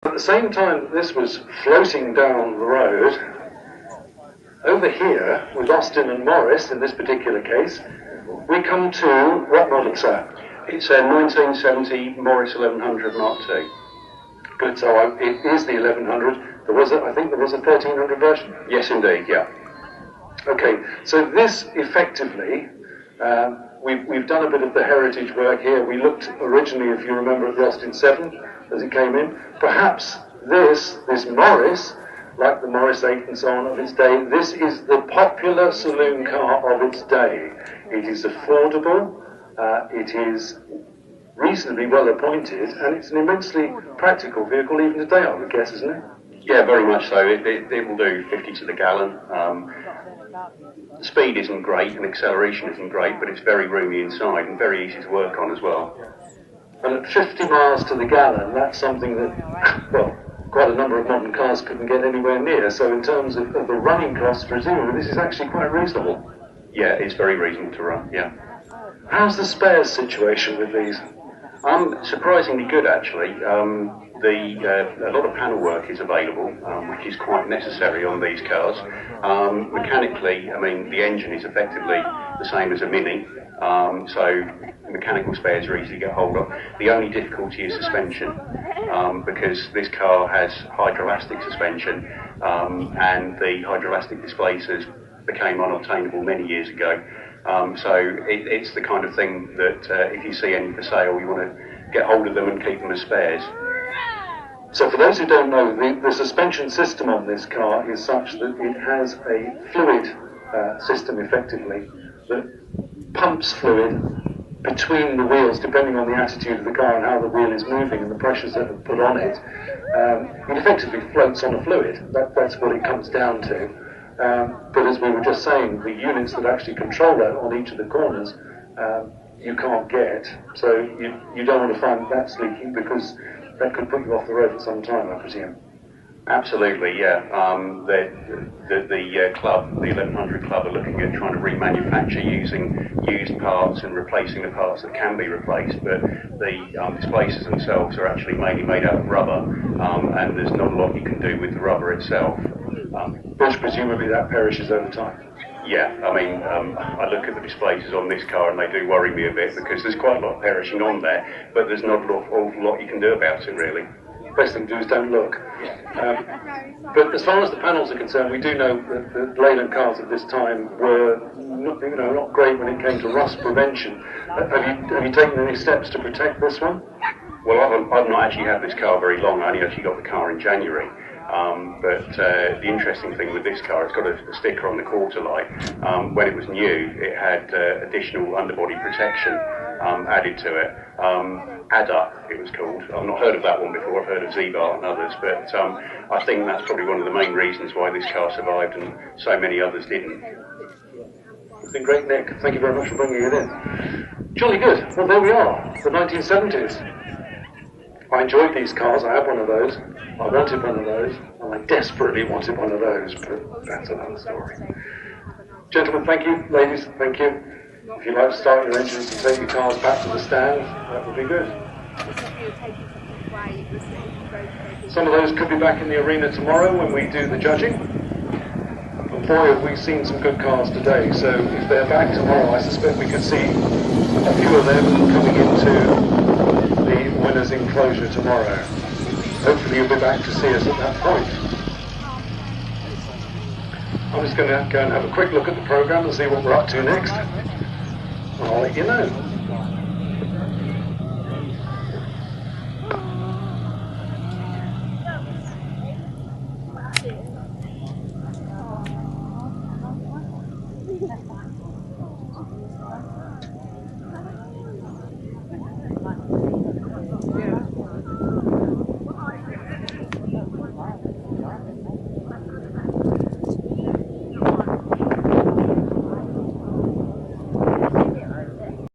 At the same time that this was floating down the road, over here, with Austin and Morris, in this particular case, we come to what model, sir? It's a 1970 Morris 1100 Mark II. Good, so it is the 1100. I think there was a 1300 version? Yes, indeed, yeah. Okay, so this effectively, we've done a bit of the heritage work here. We looked originally, if you remember, at the Austin 7 as it came in. Perhaps this Morris, like the Morris 8 and so on of its day, this is the popular saloon car of its day. It is affordable, it is reasonably well appointed, and it's an immensely practical vehicle even today, I would guess, isn't it? Yeah, very much so. It will do 50 to the gallon. The speed isn't great and acceleration isn't great, but it's very roomy inside and very easy to work on as well. And at 50 miles to the gallon, that's something that, well, quite a number of modern cars couldn't get anywhere near. So in terms of the running costs, presumably this is actually quite reasonable. Yeah, it's very reasonable to run, yeah. How's the spares situation with these? Surprisingly good, actually. A lot of panel work is available, which is quite necessary on these cars. Mechanically, I mean, the engine is effectively the same as a Mini, so mechanical spares are easy to get hold of. The only difficulty is suspension, because this car has hydroelastic suspension, and the hydroelastic displacers became unobtainable many years ago. So it's the kind of thing that if you see any for sale, you want to get hold of them and keep them as spares. So for those who don't know, the suspension system on this car is such that it has a fluid system effectively that pumps fluid between the wheels depending on the attitude of the car and how the wheel is moving and the pressures that are put on it. It effectively floats on a fluid. That's what it comes down to. But as we were just saying, the units that actually control that on each of the corners, you can't get. So you don't want to find that's leaking because that could put you off the road for some time, I presume. Absolutely, yeah. The club, the 1100 Club, are looking at trying to remanufacture using used parts and replacing the parts that can be replaced, but the displacers themselves are actually mainly made out of rubber, and there's not a lot you can do with the rubber itself. Which presumably that perishes over time. Yeah, I mean, I look at the displacers on this car and they do worry me a bit because there's quite a lot perishing on there, but there's not an awful lot you can do about it, really. Best thing to do is don't look. But as far as the panels are concerned, we do know that the Leyland cars at this time were not great when it came to rust prevention. Have you taken any steps to protect this one? Well, I've not actually had this car very long. I only actually got the car in January. But the interesting thing with this car, it's got a sticker on the quarter light. When it was new, it had additional underbody protection added to it. ADA, it was called. I've not heard of that one before. I've heard of Z-Bar and others, but I think that's probably one of the main reasons why this car survived and so many others didn't. It's been great, Nick. Thank you very much for bringing it in. Jolly good. Well, there we are, the 1970s. I enjoyed these cars. I had one of those. I wanted one of those, and I desperately wanted one of those, but that's another story. Gentlemen, thank you. Ladies, thank you. If you'd like to start your engines and take your cars back to the stand, that would be good. Some of those could be back in the arena tomorrow when we do the judging. And boy, have we seen some good cars today, so if they're back tomorrow, I suspect we could see a few of them coming into the winner's enclosure tomorrow. Hopefully you'll be back to see us at that point. I'm just going to go and have a quick look at the programme and see what we're up to next. I'll let you know.